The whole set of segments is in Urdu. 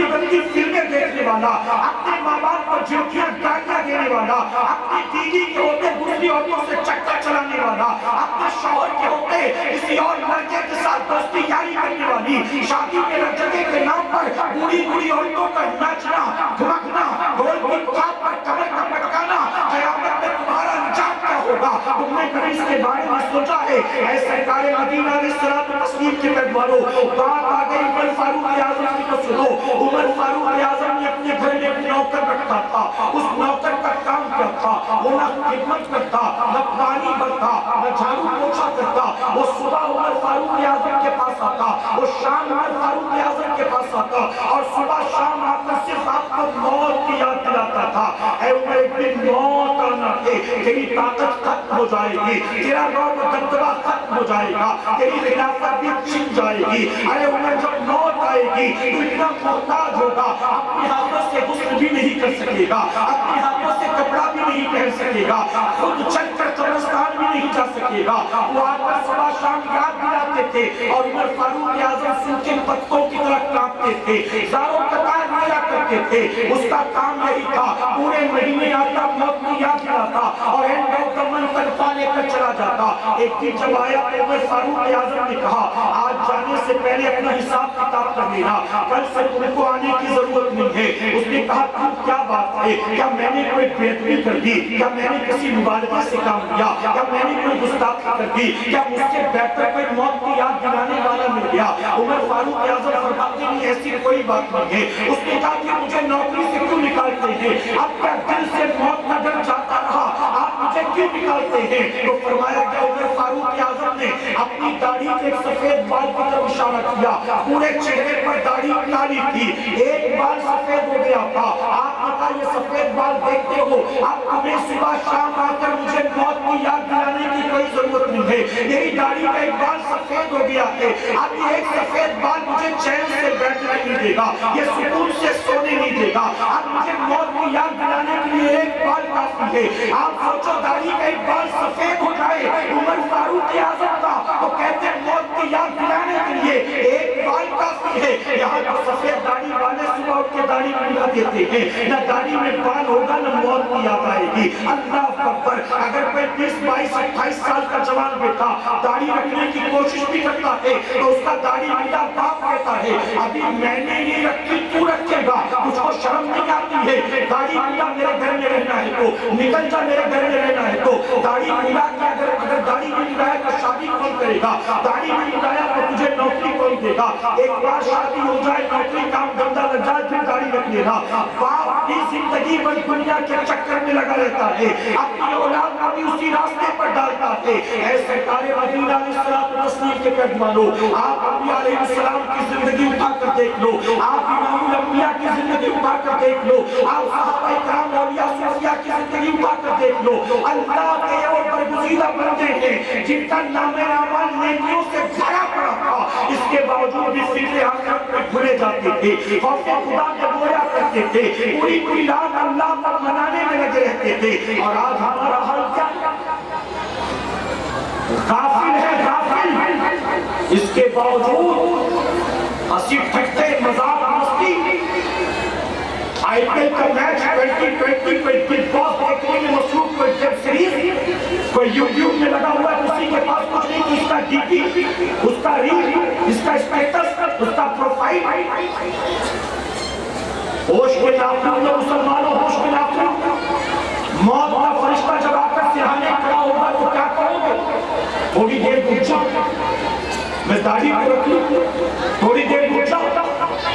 گندی گندی فلمیں دیکھنے والا، اپنے ماں باپ کو جھڑکیاں گالیاں دینے والا، اپنی بیوی کے ہوتے دوسری عورتوں سے چکر چلانے والا، اپنے شوہر کے ہوتے کسی اور لڑکے کے ساتھ دوستی یاری کرنے والی، شادی کے جگہ کے نام پر بوڑھی بوڑھی عورتوں کا ناچنا دھمکنا، ڈھول کی تھاپ پر کمر کا پٹکانا، قیامت میں تمہارا انجام کیا ہوگا؟ تم نے کبھی اس کے بارے میں سوچا ہے؟ اے سرکار مدینہ علیہ الصلوۃ والتسلیم کے پیغمبروں، بات آ گئی عمر فاروق اعظم کی تو سنو۔ عمر فاروق اعظم نے اپنے گھر میں ایک نوکر رکھا تھا، اس نوکر کا کام کیا تھا؟ وہ نہ خدمت کرتا، نہ پانی بھرتا، نہ جھاڑو پوچھا کرتا۔ وہ صبح عمر فاروق اعظم کے پاس آتا، وہ شام عمر فاروق اعظم کے پاس آتا، اور صبح شام آ کر صرف آپ کو موت کی یاد دلاتا تھا۔ اے عمر، ایک دن موت آنا ہے، تیری طاقت ختم ہو جائے گی، تیرا دور و دبدبہ ختم ہو جائے گا، تیری خلافت بھی چھن جائے گی۔ ارے عمر، جب موت آئے گی تو اتنا محتاج ہوگا، اپنے ہاتھوں سے غسل بھی نہیں کر سکے گا، اپنے ہاتھوں سے کپڑا بھی نہیں پہن سکے گا، خود چل کر قبرستان بھی نہیں جا سکے گا۔ وہ آ کر صبح شام یاد دلاتے تھے، اور عمر فاروق اعظم سوکھے پتوں کی طرح کانپتے تھے، زاروں قطار ملا کرتے تھے۔ اس کا کام یہی تھا، پورے مہینے آتا، موت کو یاد دلاتا، اور اینڈ آف دا منتھ تنخواہ لے کر چلا جاتا۔ ایک دن جب آیا تو عمر فاروق اعظم نے کہا، آج جانے سے پہلے اپنا حساب کتاب کر لینا، کل سے تم کو آنے کی ضرورت نہیں ہے۔ اس نے کہا، کیا بات ہے؟ کیا میں نے کوئی بےادبی کر دی؟ کیا میں نے کسی مبالغے سے کام کیا؟ کیا میں نے کوئی گستاخی کر دی؟ کیا مجھ سے بہتر کوئی موت کی یاد دلانے والا مل گیا؟ عمر فاروق اعظم فرماتے ہیں، ایسی کوئی بات نہیں ہے۔ اس نے کہا کہ مجھے نوکری سے کیوں نکالتے ہیں؟ اب کیا دل سے موت نہ ڈر جاتا رہا؟ آپ مجھے کیوں نکالتے ہیں؟ تو فرمایا کہ عمر فاروق اعظم نے اپنی داڑھی کے ایک سفید بال کی طرف اشارہ کیا، پورے چہرے پر داڑھی کالی تھی، ایک بال سفید ہو گیا تھا۔ آپ نے کہا، یہ سفید بال دیکھتے ہو، اب تمہیں صبح شام آ کر مجھے موت کو یاد دلانے کی کوئی ضرورت نہیں ہے، میری داڑھی کا ایک بال سفید ہو گیا ہے، اب یہ ایک سفید بال مجھے چین سے بیٹھنے نہیں دے گا، یہ سکون سے سونے نہیں دے گا، اب مجھے موت کو یاد دلانے کے لیے ایک بال کافی ہے۔ آپ سوچو، داڑھی کا ایک بال سفید ہو جائے عمر فاروق اعظم کا، تو کہتے ہیں موت کو یاد دلانے کے لیے ایک بال کافی ہے۔ یہاں پر سفید داڑھی والے صبح اٹھ کے داڑھی ملا دیتے ہیں، نہ داڑھی میں بال ہوگا نہ موت کی یاد آئے گی۔ اللہ اکبر! اگر کوئی 20 22 28 سال کا جوان بیٹا داڑھی رکھنے کی کوشش بھی کرتا ہے تو اس کا داڑھی ملا باپ کہتا ہے، ابھی میں نے نہیں رکھی، تو رکھے گا، مجھ کو شرم نہیں آتی ہے؟ داڑھی ملا میرے گھر میں رہنا ہے تو نکل جا، میرے گھر میں رہنا ہے تو داڑھی ملا کے اگر داڑھی نہیں ملایا تو شادی کون کرے گا؟ داڑھی نہیں ملایا تو تجھے نوکری کون دے گا؟ ایک بار شادی ہو جائے، نوکری کام دھندا لگ جائے، پھر داڑھی رکھ لینا۔ باپ کی زندگی بھر دنیا کے چکر میں لگا رہتا ہے، اپنی اولاد کو بھی اسی راستے پر ڈالتا ہے۔ اے سرکار مدینہ علیہ الصلوۃ والتسلیم کے پیغمبروں، آپ انبیاء علیہ السلام کی زندگی اٹھا کر دیکھ لو، آپ امام الانبیاء کی زندگی اٹھا کر دیکھ لو، آپ صحابہ کرام اولیاء صوفیاء کی زندگی اٹھا کر دیکھ لو، اللہ کے اور برگزیدہ بندے ہیں جن کا نام اعمال نیکیوں سے بھرا پڑا تھا، اس کے باوجود بھی فکر آخرت میں بھولے جاتے تھے، خوف خدا میں رویا کرتے تھے، پوری پوری رات اللہ کو منانے میں لگے رہتے تھے۔ اور آج ہمارا حال کیا؟ غافل ہے، غافل۔ اس کے باوجود ہنسی ٹھٹے مذاق مستی، آئی پی ایل کا میچ 2020، کوئی بگ باس دیکھنے میں مصروف، کوئی ویب سیریز، کوئی یوٹیوب میں لگا ہوا ہے، کسی کے پاس کچھ نہیں، اس کا ڈی پی، اس کا ریل، اس کا اسٹیٹس، اس کا پروفائل۔ ہوش کے ناخن لو مسلمانوں، ہوش کے ناخن۔ موت کا فرشتہ جب آ کر سرہانے کھڑا ہوگا تو کیا کرو گے؟ تھوڑی دیر رک جاؤ، میں داڑھی پہ رکھ لوں، تھوڑی دیر رک جاؤ،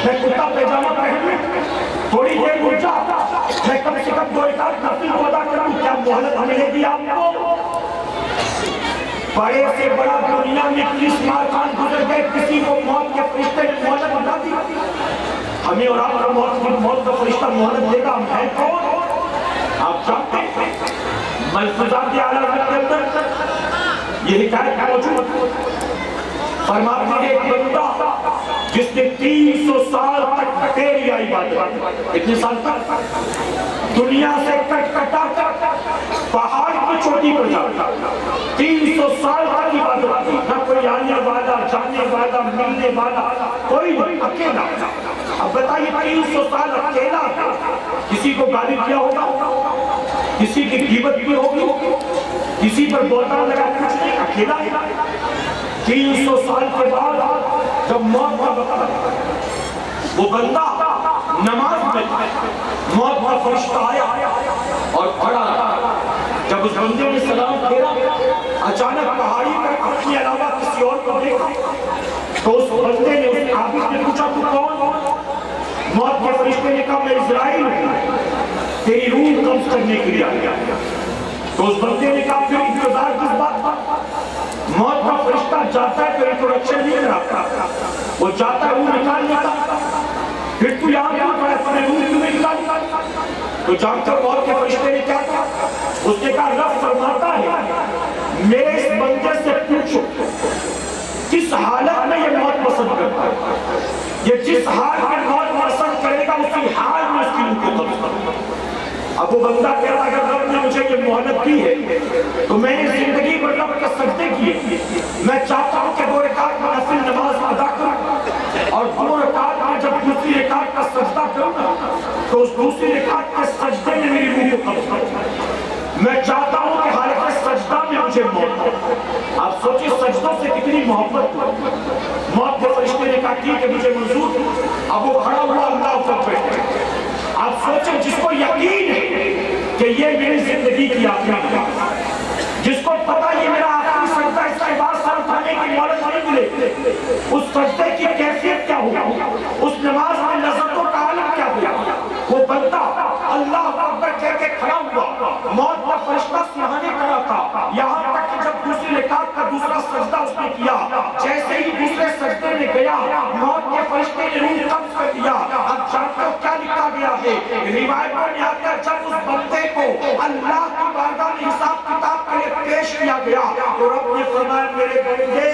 میں کرتا پیجامہ پہن لوں، تھوڑی دیر رک جاؤ، میں کم سے کم 2 رکعت نفل کو ادا کروں، کیا مہلت ملے گی آپ کو؟ بڑے سے بڑا دنیا میں 30 مار خان گزر گئے، کسی کو موت کے فرشتے نے مہلت بتا دی؟ ہمیں اور آپ کو موت کا فرشتہ مہلت دے گا؟ ہم ہیں کون؟ آپ جانتے ہیں ملفوظات اعلیٰ کے اندر یہ حکایت موجود، فرماتے ہیں ایک بندہ جس نے 300 سال تک تیری عبادت، اتنے سال تک دنیا سے کٹ کٹا کر پہاڑ کی چوٹی پر جاتا، 300 سال تک عبادت، نہ کوئی آنے والا، جانے والا، ملنے والا کوئی نہیں، اکیلا۔ اب بتائیے 300 سال اکیلا، کسی کو گالی کیا ہوگا، کسی کی غیبت کی ہوگی، کسی پر بہتان لگا، کچھ نہیں، اکیلا ہے۔ 300 سال کے بعد جب موت کا وقت، وہ بندہ نماز میں موت کا فرشتہ آیا اور کھڑا رہا۔ جب اس بندے نے سلام پھیرا، اچانک پہاڑی پر اپنے علاوہ کسی اور کو دیکھا تو اس بندے نے، اس عابد نے پوچھا تو کون؟ موت کے فرشتے نے کہا میں اسرائیل ہوں، تیری روح قبض کرنے کے لیے آیا۔ تو اس بندے نے کہا پھر انتظار کس بات کا؟ موت کا فرشتہ جاتا ہے تو انٹروڈکشن نہیں کراتا، وہ جاتا ہے روح نکال لیتا، پھر تو یہاں کیوں کھڑا ہے، اپنے روح کیوں نہیں نکالی؟ تو جانتا موت کے فرشتے نے کیا کہا؟ اس نے کہا رب فرماتا ہے میرے اس بندے سے پوچھو کس حالت میں یہ موت پسند کرتا ہے، یہ جس حال میں موت پسند کرے گا اسی حال میں اس کی روح کو قبض کرے گا۔ اب وہ بندہ کہتا ہے اگر رب نے مجھے یہ مہلت دی ہے تو میں نے زندگی بھر رب کے سجدے کیے، میں چاہتا ہوں کہ 2 رکعت میں نفل نماز ادا کروں، اور 2 رکعت میں جب دوسری رکعت کا سجدہ کروں تو اس دوسری رکعت کے سجدے میں میری روح کو قبض کروں۔ میں چاہتا ہوں کہ حالت سجدہ میں مجھے موت ہو۔ آپ سوچیں سجدوں سے کتنی محبت ہو۔ موت کے فرشتے نے کہا ٹھیک ہے مجھے منظور۔ اب وہ کھڑا ہوا اللہ پر بیٹھے۔ آپ سوچیں جس کو یقین ہے کہ یہ میری زندگی کی آخری ہے، جس کو پتا یہ میرا آخری سجدہ، اس کے بعد سر اٹھانے کی مہلت نہیں ملے، اس سجدے کی کیفیت کیا ہوگا، اس نماز میں لذتوں کا عالم کیا ہوگا، وہ بندہ اللہ اکبر کہہ کے کھڑا ہوا، موت کا فرشتہ سہانے کھڑا تھا، یہاں تک کہ جب دوسری رکعت کا دوسرا سجدہ اس نے کیا، جیسے ہی دوسرے سجدے میں گیا موت کے فرشتے نے روح قبض کر دیا۔ اب جانتے ہو کیا لکھا گیا ہے روایتوں میں آتا ہے جب اس بندے کو اللہ کی بارگاہ میں حساب کتاب کے لیے پیش کیا گیا تو رب نے فرمایا میرے بندے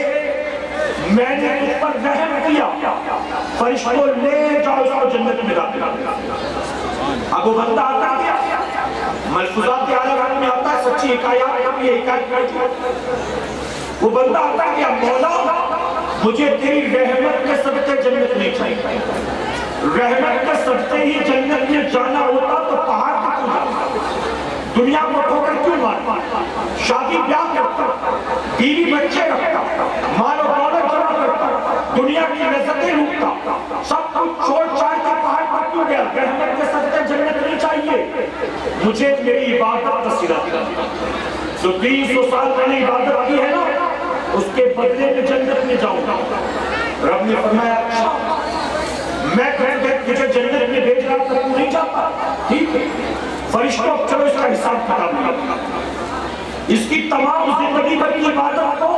میں نے اس پر رحم کیا، فرشتوں لے جاؤ اس کو جنت میں داخل کرو۔ اب وہ بندہ آتا کیا ملفوظات اعلیٰ میں آتا ہے، سچی حکایات یہ حکایت، وہ بندہ آتا کیا مولا مجھے تیری رحمت کے صدقے جنت نہیں چاہیے، رحمت کے صدقے ہی جنت میں جانا ہوتا تو پہاڑ کی کیوں جاتا، دنیا کو ٹھوکر کیوں مارتا، شادی بیاہ کرتا، بیوی بچے رکھتا، مال و دولت جمع کرتا، دنیا کی لذتیں لوٹتا، سب کچھ چھوڑ چھاڑ کے پہاڑ پر کیوں گیا؟ رحمت کے صدقے جنت نہیں چاہیے، مجھے میری عبادت کا صلہ دیا۔ جو 300 سال میں نے عبادت کی ہے نا اس کے بدلے میں جنت میں جاؤں گا۔ رب نے فرمایا اچھا میں تجھے جنت میں بھیج رہا تو تو نہیں جاتا، ٹھیک ہے فرشتوں چلو اس کا حساب کتاب لیا، اس کی تمام زندگی بھر کی عبادت کو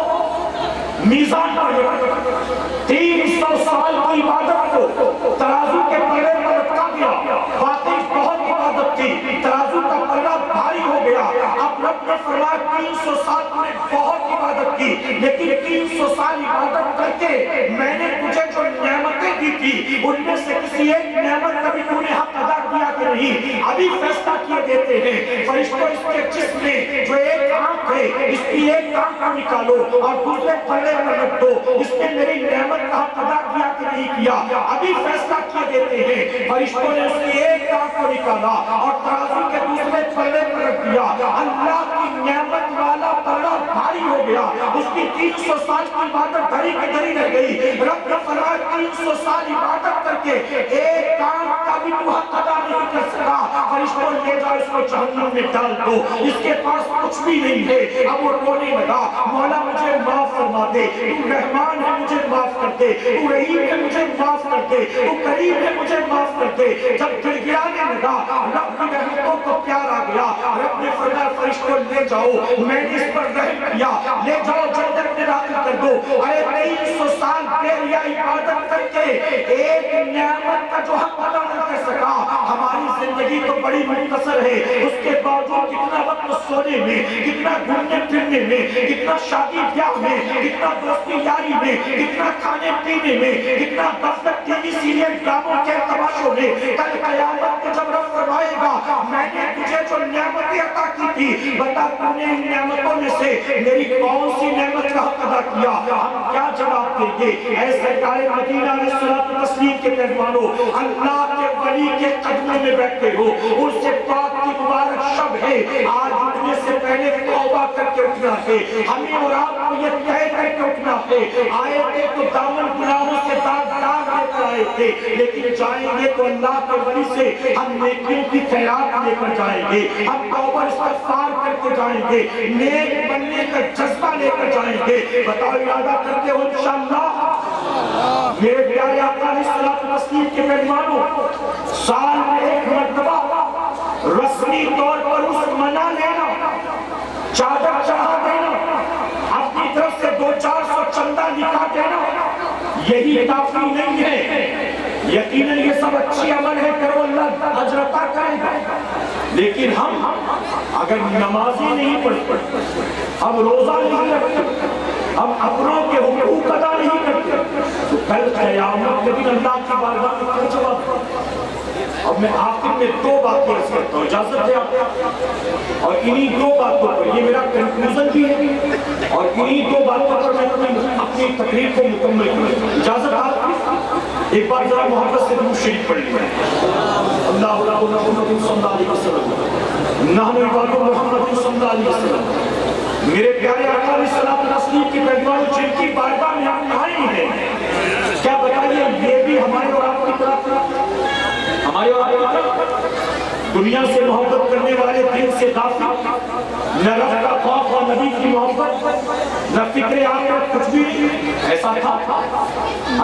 میزان پر رکھا، 300 سال کی عبادت کو ترازو کے پلڑے پر رکھا گیا، واقعی بہت عبادت کی، ترازو کا پلڑا بھاری ہو گیا۔ اب رب نے فرمایا 300 سال میں بہت عبادت کی، لیکن 300 سال عبادت کر کے میں نے تجھے جو نعمتیں دی تھی ان میں سے کسی ایک نعمت کبھی تو نے حق ادا کیا کہ نہیں؟ ابھی فیصلہ کیے دیتے ہیں فرشتوں اس کے جسم میں جو ایک آنکھ ہے اس کی ایک آنکھ کو نکالو اور دوسرے پلڑے پر رکھ دو، اس نے میری نعمت کا حق ادا کیا کہ نہیں کیا؟ ابھی فیصلہ کیے دیتے ہیں فرشتوں نے اس کی ایک آنکھ کو نکالا اور ترازو کے دوسرے پلڑے پر رکھ دیا، اللہ کی نعمت والا پلڑا بھاری ہو گیا، اس کی 300 سال کی عبادت دھری کی دھری رہ گئی۔ رب نے فرمایا 300 سال عبادت کر کے ایک کام کا بھی تو حق ادا نہیں کر سکا، فرشتوں لے جاؤ اس کو جہنم میں ڈال دو، اس کے پاس کچھ بھی نہیں ہے۔ اب وہ رونے لگا مولا مجھے معاف فرما دے، تو رحمان ہے مجھے معاف کر دے، تو رحیم ہے مجھے معاف کر دے، تو کریم ہے مجھے معاف کر دے۔ جب گڑ گڑانے لگا رب کی رحمتوں کو پیار آ گیا، رب نے فرمایا فرشتوں لے جاؤ میں نے اس پر رحم کیا، لے جاؤ جنت میں داخل کر دو۔ ارے 300 سال پہلے عبادت کر کے ایک نعمت کا جو حق ادا نہ کر سکا، ہماری زندگی تو بڑی مختصر ہے، اس کے باوجود کتنا وقت سونے میں، کتنا گھومنے پھرنے میں، کتنا شادی بیاہ میں، کتنا دوستی یاری میں، کتنا کھانے پینے میں، کتنا دفتر ٹی وی سیریل ڈراموں کے تماشوں فرشتوں نے کل قیامت میں جب رب فرمائے گا میں نے تجھے جو نعمتیں عطا کی تھی بتا تو نے ان نعمتوں میں سے میری کون سی نعمت کا حق ادا کیا؟ ہم کیا جواب دیں گے؟ اے سرکار مدینہ علیہ الصلوۃ والتسلیم کے مہمانوں، اللہ کے ولی کے قدموں میں بیٹھے ہو، اس سے پاک کی مبارک شب ہے، آج اٹھنے سے پہلے توبہ کر کے اٹھنا ہے، ہمیں اور آپ کو یہ طے کر کے اٹھنا ہے۔ آئے تھے تو دامن گناہوں سے داغ داغ لے کر آئے تھے، لیکن جائیں گے تو اللہ کے ولی سے ہم نیکیوں کی خیرات لے کر جائیں گے، ہم توبہ استغفار کر کے جائیں گے، نیک بننے کا جذبہ لے کر جائیں گے۔ بتاؤ ارادہ کرتے ہو انشاءاللہ؟ میرے پیارے آقا علیہ الصلوۃ والتسلیم کے مہمانوں، سال میں ایک مرتبہ رسمی طور پر اس منا لینا، چادر چڑھا دینا، اپنی طرف سے 200-400 چندہ نکال دینا، یہی کافی نہیں ہے۔ یقیناً یہ سب اچھی عمل ہے، کرو اللہ اجر عطا کرے گا، لیکن ہم اگر نمازی نہیں پڑھتے، ہم روزہ نہیں رکھتے، ہم اپنوں کے حقوق ادا نہیں کرتے، تو کل قیامت کے دن اللہ کی بارگاہ میں کیا جواب؟ اب میں آخر میں 2 باتیں عرض کرتا ہوں، اجازت ہے آپ؟ اور انہی 2 باتوں پر، یہ میرا کنکلوژن بھی ہے، اور انہی 2 باتوں پر میں اپنی تقریر کو مکمل کروں۔ اجازت آپ ایک بار ذرا محبت سے درود شریف پڑھ لیں۔ اللہ محمد صلی اللہ علیہ وسلم، نحن عباد محمد صلی اللہ علیہ وسلم۔ میرے پیارے آقا علیہ الصلوۃ والتسلیم کی مہمانوں، جن کی بارگاہ میں ہم آئے ہیں، کیا بتائیے یہ بھی ہمارے اور آپ کی طرف، ہمارے اور آپ کی طرف دنیا سے محبت کرنے والے دل سے غافل، نہ رب کا خوف اور نبی کی محبت، نہ فکر آخرت، کچھ بھی نہیں ایسا تھا؟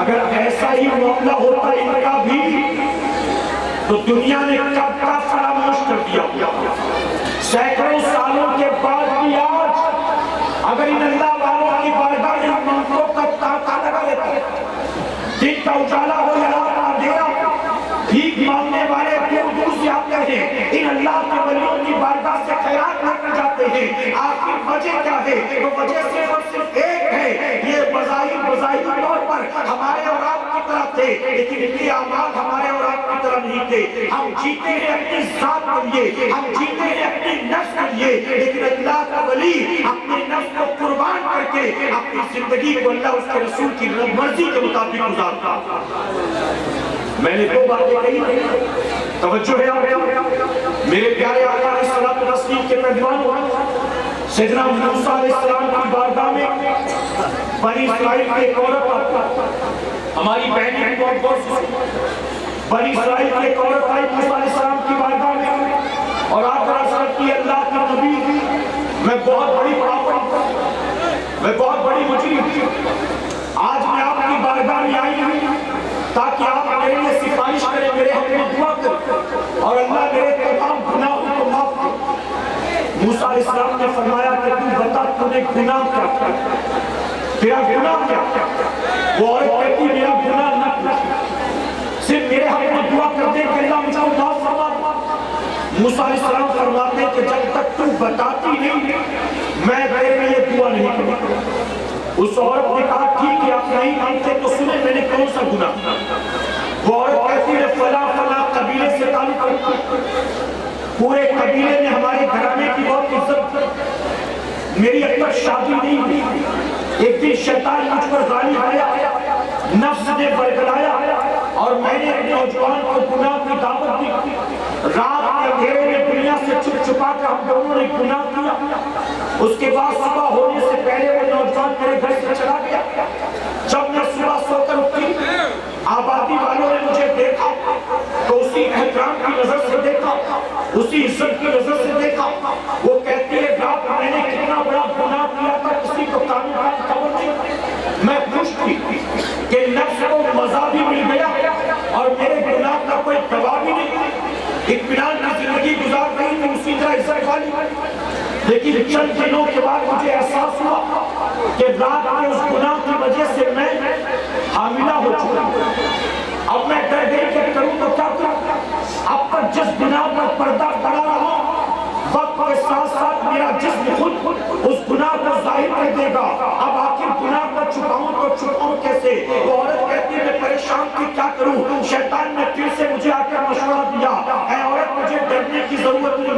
اگر ایسا ہی معاملہ ہوتا ان کا بھی تو دنیا نے کب کا فراموش کر دیا ہوگا۔ سینکڑوں سالوں کے بعد بھی آج اگر ان اللہ والوں کی بارگاہ میں ہم منتروں کا تاکہ لگا لیتے، دن کا اجالا ہو یا رات کا اندھیرا، بھیک مانگنے والے دور دور سے آتے ہیں، ان اللہ کے ولیوں کی بارگاہ سے خیرات لے کر جاتے ہیں، آخر وجہ کیا ہے؟ تو وجہ صرف ایک ہے، یہ بظاہر طور پر ہمارے اور آپ کی طرح تھے، لیکن ان کے اعمال ہمارے اور آپ کی طرح نہیں تھے۔ ہم جیتے ہیں اپنی ذات کے لیے، ہم جیتے ہیں اپنی نفس کے لیے، لیکن اللہ کا ولی اپنے نفس کو قربان کر کے اپنی زندگی کو اللہ اس کے رسول کی مرضی کے مطابق گزارتا۔ میں نے 2 باتیں کہی، توجہ ہے آپ؟ میرے پیارے آقا علیہ الصلوۃ والتسلیم کے مہمانوں، سیدنا موسیٰ علیہ السلام کی بارگاہ میں بنی اسرائیل کی ایک عورت، ہماری بہنیں بھی بہت غور سے، بنی اسرائیل کی ایک عورت آئی موسیٰ علیہ السلام کی بارگاہ میں اور آ کر عرض کی اللہ کا نبی، میں بہت بڑی پاپی، میں بہت بڑی مجرم، آج میں آپ کی بارگاہ میں آئی ہوں تاکہ آپ میرے لیے سفارش کریں، میرے حق میں دعا کریں اور اللہ میرے تمام گناہوں کو معاف کرے۔ موسیٰ علیہ السلام نے فرمایا کہ تو بتا تو نے گناہ کیا کیا، تیرا گناہ کیا؟ وہ عورت کہتی میرا گناہ نہ کچھ، صرف میرے حق میں دعا کر دے کہ اللہ مجھے معاف فرما۔ موسیٰ علیہ السلام فرماتے کہ جب تک تو بتاتی نہیں میں تیرے لیے دعا نہیں کروں۔ اس عورت نے کہا ٹھیک ہے آپ نہیں مانتے تو سنیں میں نے کون سا گناہ؟ وہ عورت کہتی ہے فلاں فلاں قبیلے سے تعلق رکھتی، پورے قبیلے میں ہمارے گھرانے کی بہت عزت، میری اب تک شادی نہیں ہوئی، ایک دن شیطان مجھ پر غالب آیا، نفس نے برگلایا اور میں نے نوجوان کو گناہ کی دعوت دی، رات کے اندھیرے میں دنیا سے چھپ چھپا کر ہم دونوں نے گناہ کیا، اس کے بعد صبح ہونے سے پہلے وہ نوجوان میرے گھر سے چلا گیا۔ جب میں صبح سو کر اٹھی آبادی والوں نے مجھے دیکھا تو اسی احترام کی نظر سے دیکھا، اسی عزت کی نظر سے دیکھا، وہ کہتی ہے باپ میں نے کتنا بڑا گناہ کیا تھا کسی کو قانون کا خبر نہیں، میں خوش تھی کہ نفس کو مزہ بھی مل گیا اور میرے گناہ کا کوئی گواہ بھی نہیں، اطمینان کی زندگی گزار رہی تھی اسی طرح عزت والی۔ لیکن چند دنوں کے بعد مجھے احساس ہوا کہ رات میں اس گناہ کی وجہ سے میں حاملہ ہو چکا ہوں۔ اب میں ڈر گئی کہ کروں تو کیا کروں، اب تک جس گناہ پر پردہ پڑا رہا وقت کے ساتھ ساتھ میرا جسم خود اس گناہ کو ظاہر کر دے گا، اب آخر گناہ کو چھپاؤں تو چھپاؤں کیسے؟ وہ عورت کہتی ہے میں پریشان تھی کیا کروں، شیطان نے پھر سے مجھے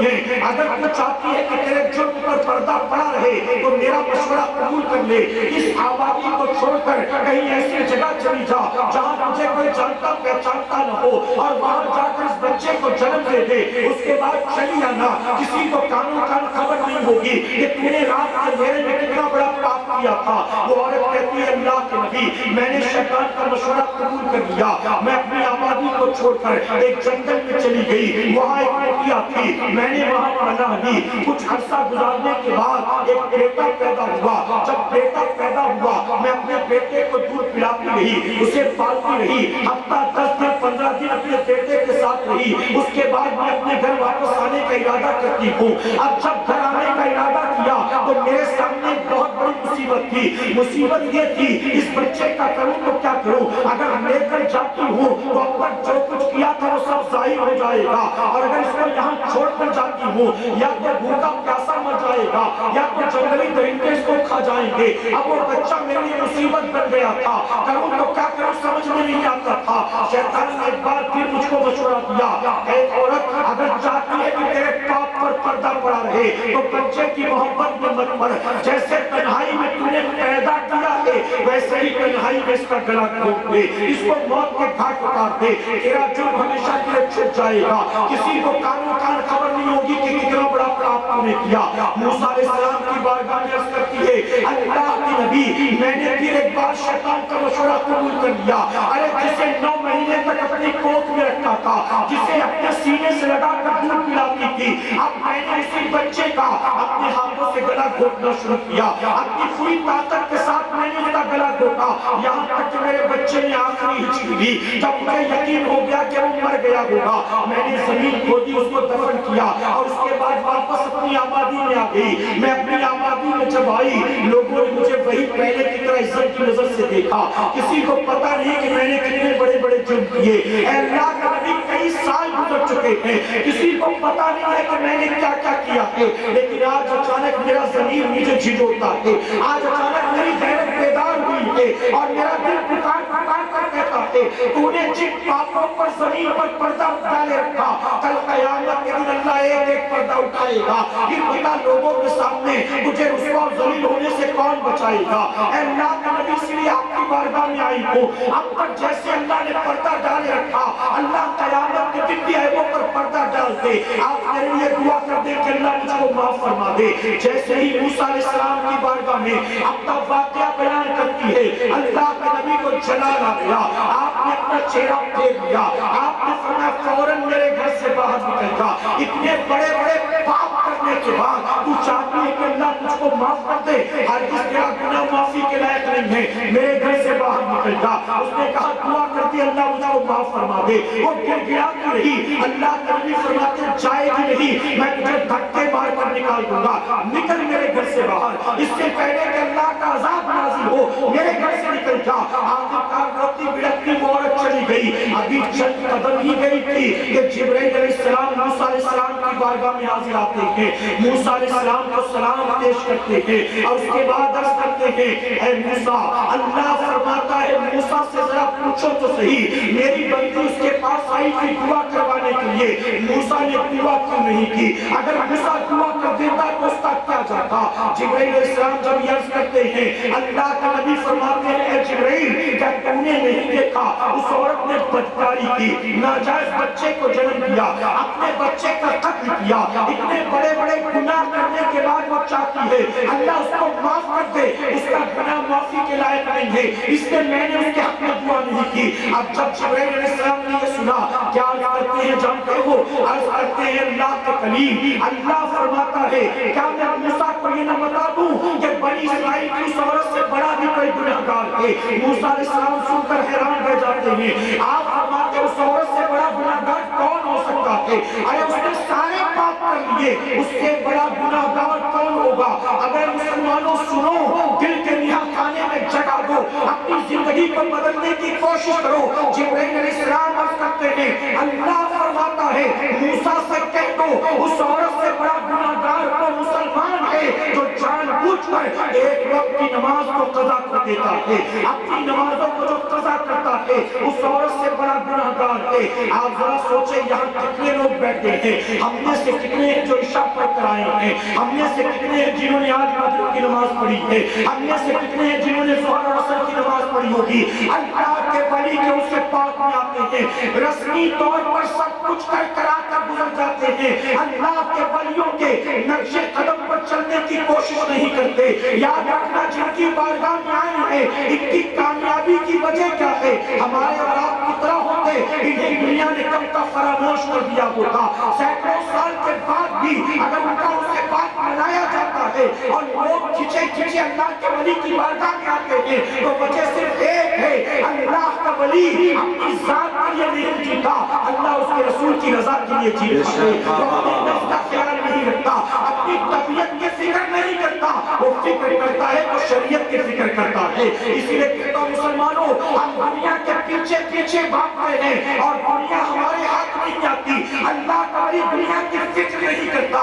ہوتی ہیں اگر تو چاہتی ہے کہ تیرے جرم پر پردہ پڑا رہے تو میرا مشورہ قبول کر لے، اس آبادی کو چھوڑ کر کہیں ایسی جگہ چلی جا جہاں مجھے کوئی جانتا پہچانتا نہ ہو، اور وہاں جا کر اس بچے کو جنم دے دے، اس کے بعد چلی آنا، کسی کو کانوں کان خبر نہیں ہوگی کہ تو نے رات کے میرے میں کتنا بڑا پاپ کیا تھا۔ وہ عورت کہتی ہے اللہ کے نبی میں نے شیطان کا مشورہ قبول کر لیا، میں اپنی آبادی کو چھوڑ کر ایک جنگل میں چلی گئی، وہاں ایک بٹیا تھی، میں نے وہاں پناہ لی، کچھ عرصہ گزارنے کے بعد ایک بیٹا پیدا ہوا، جب بیٹا پیدا ہوا میں اپنے بیٹے کو دودھ پلاتی رہی، اسے پالتی رہی، ہفتہ 10 دن 15 دن اپنے بیٹے کے ساتھ رہی، اس کے بعد میں اپنے گھر واپس آنے کا ارادہ کرتی ہوں۔ اب جب گھر آنے کا ارادہ کیا تو میرے سامنے بہت بڑی مصیبت تھی، مصیبت یہ تھی اس بچے کا کروں تو کیا کروں، اگر لے کر جاتی ہوں تو اب تک جو کچھ کیا تھا وہ سب ظاہر ہو جائے گا، اور اگر اس کو یہاں چھوڑ کر جاتی ہوں یا تو بھوکا پیاسا مر جائے گا یا تو جنگلی درندے اس کو کھا جائیں گے۔ اب وہ بچہ میرے لیے مصیبت بن گیا تھا، کروں تو کیا کروں سمجھ میں نہیں آتا تھا۔ شیطان نے ایک بار پھر مجھ کو مشورہ دیا، اے عورت اگر چاہتی ہے کہ تیرے پاپ پر پردہ پڑا رہے تو بچے کی محبت میں مت پڑ، جیسے تنہائی میں تو نے پیدا کیا ہے ویسے ہی تنہائی میں اس کا گلا گھونٹ دے، اس کو موت کے گھاٹ اتار دے، تیرا جرم ہمیشہ کے لیے چھٹ جائے گا، کسی کو کانوں کان خبر نہیں ہوگی کہ کتنا بڑا پاپ تو نے کیا۔ موسیٰ علیہ السلام کی بارگاہ میں عرض کرتی ہے اللہ کی نبی میں نے پھر ایک بار شیطان کا مشورہ قبول کر لیا، ارے جسے 9 مہینے تک اپنی کوکھ میں رکھا تھا، جسے اپنے سینے سے لگا کر دودھ پلاتی تھی، اب میں نے اسی بچے کا اپنے ہاتھوں سے گلا گھونٹنا شروع کیا، اپنی پوری طاقت کے ساتھ میں نے اس کا گلا گھونٹا، یہاں تک کہ میرے بچے نے آخری ہچکی دی، جب مجھے یقین ہو گیا کہ وہ مر گیا ہوگا میں نے زمین کھودی اس کو دفن کیا، اور اس کے بعد واپس اپنی آبادی میں آ گئی۔ میں اپنی آبادی میں جب آئی لوگوں نے مجھے وہی پہلے کی طرح عزت کی نظر سے دیکھا، کسی کو پتا نہیں کہ میں نے کتنے بڑے بڑے جرم کیے، اے اللہ کا نبی کئی سال گزر چکے ہیں، کسی کو پتا نہیں ہے کہ میں نے کیا کیا کیا ہے، لیکن آج اچانک میرا ضمیر مجھے جھجوڑتا ہے، آج اچانک میری غیرت بیدار ہوئی ہے، اور میرا دل پکار پکار کر کہتا ہے تو نے جن پاپوں پر زمین پر پردہ ڈالے رکھا، کل قیامت کے دن اللہ ایک ایک پردہ اٹھائے گا، پھر بتا لوگوں کے سامنے مجھے رسوا و ذلیل ہونے سے کون بچائے گا۔ اے اللہ کا نبی اس لیے آپ کی بارگاہ میں آئی ہوں، اب تک جیسے اللہ نے پردہ ڈالے رکھا اللہ قیامت کے دن بھی عیبوں پر پردہ ڈال دے، آپ میرے لیے دعا کر دے کہ اللہ مجھ کو معاف فرما دے۔ جیسے ہی موسیٰ علیہ السلام کی بارگاہ میں اپنا واقعہ بیان کرتی ہے اللہ کے نبی کو جلال آ گیا، آپ نے اپنا چہرہ پھیر لیا، آپ نے فرمایا فوراً میرے گھر سے باہر نکل جا، اتنے بڑے بڑے پاپ کرنے کے بعد تو چاہتی ہے کہ اللہ تجھ کو معاف کر دے، ہرگز تیرا گناہ معافی کے لائق نہیں ہے، میرے گھر سے باہر نکل جا۔ اس نے کہا دعا کرتی اللہ مجھ کو معاف فرما دے، وہ گر گراتی رہی، اللہ کے نبی فرماتے جائے گی نہیں، میں تجھے دھکے مار کر نکال دوں گا، نکل میرے گھر سے باہر، اس سے پہلے کہ اللہ کا عذاب نازل ہو میرے گھر سے نکل جا۔ آخرکار روتی بڑکتی وہ عورت چلی گئی، ابھی چند قدم ہی گئی تھی کہ جبرائیل علیہ السلام موسیٰ علیہ السلام کی بارگاہ میں حاضر آتے ہیں، موسیٰ علیہ السلام کو سلام پیش کرتے ہیں، اور اس کے بعد عرض کرتے ہیں اے موسیٰ اللہ فرماتا ہے موسیٰ سے ذرا پوچھو تو صحیح میری بندی اس کے پاس آئی تھی دعا کروانے کے لیے، موسیٰ نے دعا کیوں نہیں کی، اگر موسیٰ دعا کر دیتا تو اس کا کیا جاتا۔ جبرائیل علیہ السلام جب یہ عرض کرتے ہیں اللہ کا نبی فرماتے ہیں اے جبرائیل کیا تم نے نہیں دیکھا اس عورت نے بدکاری کی، ناجائز بچے کو جنم دیا، اپنے بچے کا قتل کیا، اتنے بڑے بڑے گناہ کرنے کے بعد وہ چاہتی ہے اللہ اس کو معاف کر دے، اس کا گناہ معافی کے لائق نہیں ہے، اس لیے میں نے اس کے حق میں دعا نہیں کی۔ اب جب جبرائیل علیہ السلام نے یہ سنا کیا عرض کرتے ہیں جانتے ہو، عرض کرتے ہیں اللہ کے کلیم اللہ فرماتا ہے کیا میں موسیٰ کو یہ نہ بتا دوں کہ بنی اسرائیل کی اس عورت سے بڑا بھی کوئی گنہگار ہے۔ موسیٰ علیہ السلام سن کر حیران رہ جاتے ہیں، آپ فرماتے ہیں اس عورت سے بڑا گنہگار کون ہو سکتا ہے، ارے اس نے سارے پاپ کر لیے، اس سے بڑا گنہگار کون ہوگا۔ اگر مسلمانوں سنو دل کے نہا خانے میں جگہ دو، اپنی زندگی کو بدلنے کی کوشش کرو۔ جبرائیل علیہ السلام عرض کرتے ہیں اللہ فرماتا ہے موسیٰ سے کہہ دو اس عورت سے بڑا گناہگار کو مسلمان ہے جو جان بوجھ کر ایک وقت کی نماز کو قضا کر دیتا ہے، اپنی نمازوں کو جو قضا کرتا ہے اس عورت سے بڑا گناہگار ہے۔ آپ ذرا سوچیں یہاں کتنے لوگ بیٹھے ہیں، ہم میں سے کتنے ہیں جو عشاء پڑھ کر آئے ہیں، ہم میں سے کتنے ہیں جنہوں نے آج فجر کی نماز پڑھی ہے، ہم میں سے کتنے ہیں جنہوں نے ظہر اور عصر کی نماز پڑھی ہوگی۔ اللہ کے ولی کے اس سے پاک میں آتے ہیں، رسمی طور پر سب کچھ کرا کر گزر جاتے ہیں، اللہ کے ولیوں کے نقش قدم پر چلنے کی کوشش نہیں کرتے۔ یاد رکھنا جن کی بارگاہ میں آئے ہیں ان کی کامیابی کی وجہ کیا ہے؟ ہمارے اور آپ کی طرح ہوتے انہیں دنیا نے کب تک فراموش کر دیا ہوتا، سینکڑوں سال کے بعد بھی اگر ان کا اس سے بات منایا جاتا ہے اور لوگ کھچے اللہ کے ولی کی بارگاہ میں آتے ہیں تو وجہ صرف ایک ہے، اللہ کا ولی اپنی ذات کے لیے نہیں جیتا، اللہ اس کے رسول کی رضا کے لیے جیتا ہے۔ وہ اپنے نفس کا خیال نہیں رکھتا، اپنی طبیعت کی فکر نہیں کرتا، وہ فکر کرتا ہے وہ شریعت کی فکر کرتا ہے۔ اسی لیے کہتا ہوں مسلمانوں ہم دنیا کے پیچھے پیچھے بھاگتے ہیں اور دنیا ہمارے ہاتھ نہیں آتی۔ اللہ کا ولی دنیا کی فکر نہیں کرتا،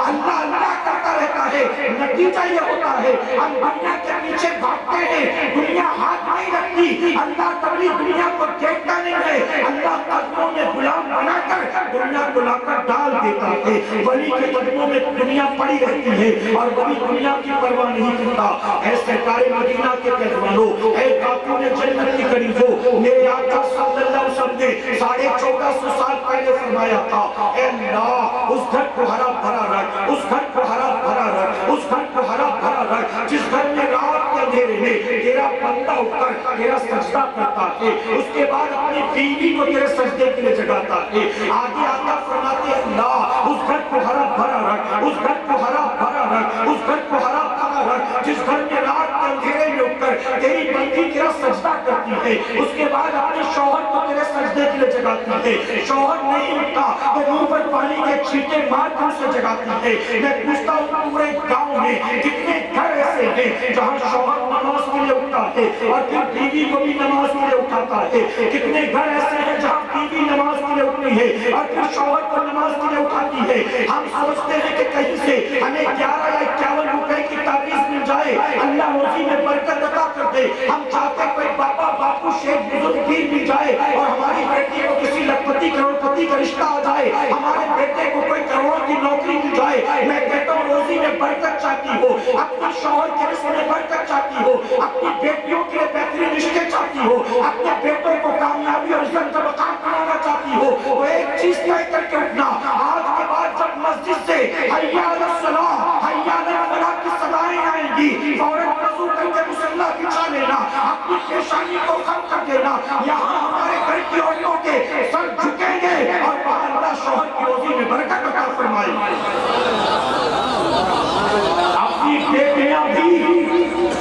اللہ اللہ کرتا رہتا ہے، نتیجہ یہ ہوتا ہے ہم دنیا کے پیچھے بھاگتے ہیں، دنیا ہاتھ نہیں رکھتی۔ اللہ کا ولی دنیا کو دیکھتا نہیں ہے، اللہ قدموں میں غلام بنا کر دنیا کو لا کر ڈال دیتا ہے۔ ولی کے قدموں میں دنیا پڑی رہتی ہے اور ولی دنیا کی پرواہ نہیں کرتا۔ اے سرکار مدینہ کے پہلوانوں، اے خاتون جنت کی قریبوں، میرے آقا صلی اللہ علیہ وسلم نے 1450 سال پہلے فرمایا تھا اے اللہ اس گھر کو ہرا بھرا رکھ، اس گھر کو ہرا بھرا رکھ، اس گھر کو ہرا بھرا رکھ جس گھر میں رات کے اندھیرے میں تیرا بندہ اٹھ کر تیرا سجدہ کرتا ہے، اس کے بعد اپنی بیوی کو تیرے سجدے کے لیے جگاتا ہے۔ آگے آقا فرماتے ہیں اللہ اس گھر کو ہرا بھرا رکھ، اس گھر کو ہرا بھرا رکھ، اس گھر کو ہرا بھرا رکھ جس گھر میں رات کے اندھیرے میں اٹھ کر تیری بندی تیرا سجدہ کرتی ہے، اس کے بعد اپنے شوہر کو تیرے سجدے کے لیے جگاتی ہے۔ شوہر نہیں اٹھتا تو منہ پر پانی کے چھینٹے مار کر اسے جگاتی ہے۔ میں پوچھتا ہوں پورے گاؤں میں کتنے گھر ایسے ہیں جہاں شوہر نماز کے لیے اٹھتا ہے اور پھر بیوی کو بھی نماز کے لیے اٹھاتا ہے؟ کتنے گھر ایسے ہیں جہاں بیوی نماز کے لیے اٹھتی ہے اور پھر شوہر کو نماز کے لیے اٹھاتی ہے؟ ہم سوچتے ہیں کہ کہیں سے ہمیں 11 یا 51 روپے کی تعویذ مل جائے، اللہ روزی میں برکت عطا کر دے۔ ہم چاہتے کوئی بابا باپو شیخ بزرگ پیر مل جائے اور ہماری بیٹی کو کسی لکھپتی کروڑپتی کا رشتہ آ جائے، ہمارے بیٹے کو کوئی کروڑوں کی نوکری مل جائے۔ میں کہتا ہوں روزی میں برکت چاہتی ہو، اپنے شوہر کے رزق میں برکت چاہتی ہو، اپنی بیٹیوں کے لیے بہترین رشتے چاہتی ہو، اپنے بیٹوں کو کامیابی اور عزت کا مقام بنانا چاہتی ہو، تو ایک چیز طے کر کے اٹھنا، آج کے بعد جب مسجد سے حی علی الصلاۃ حی علی الفلاح کی صدائیں آئیں گی فوراً وضو کر کے مصلی بچھا لینا، اپنی پریشانی کو کم کر دینا۔ یہاں ہمارے گھر کی عورتوں کے سر جھکیں گے اور وہاں اللہ شوہر کی روزی میں برکت عطا فرمائے گی۔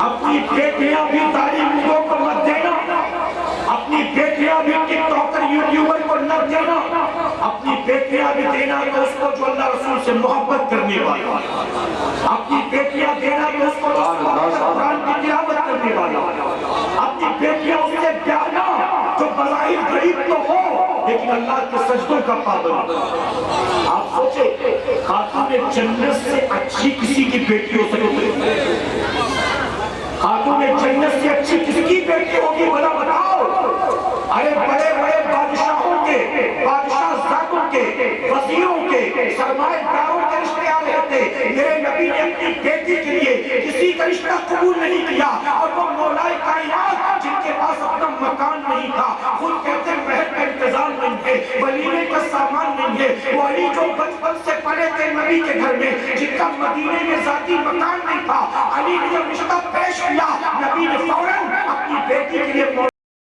اپنی بیٹیاں بھی تعلیموں کو مت دینا، اپنی بیٹیاں بھی ٹک ٹاکر یوٹیوبر کو نہ دینا، اپنی بیٹیاں بھی دینا تو اس کو جو اللہ رسول سے محبت کرنے والا، اپنی بیٹیاں دینا تو اس کو قرآن کی تلاوت کرنے والا، اپنی بیٹیاں اس سے پیارنا جو بظاہر غریب تو ہو لیکن اللہ کے سجدوں کا پابند۔ آپ سوچیں خاتون جنت سے اچھی کسی کی بیٹی ہو سکتی ہے؟ خاتون جنت سے اچھی کس کی بیٹی ہوگی بھلا بتاؤ؟ ارے بڑے بڑے بادشاہوں کے، بادشاہ زادوں کے، وزیروں کے، سرمایہ داروں کے رشتے آ رہے تھے، میرے نبی نے اپنی بیٹی کے لیے کسی کا رشتہ قبول نہیں کیا، اور وہ مولائے کائنات جن کے پاس اپنا مکان نہیں تھا، خود کہتے ہیں محل کا انتظام نہیں ہے، ولیمے کا سامان نہیں ہے، وہ علی جو بچپن سے پڑے تھے نبی کے گھر میں، جن کا مدینے میں ذاتی مکان نہیں تھا، علی نے جب رشتہ پیش کیا نبی نے فوراً اپنی بیٹی کے لیے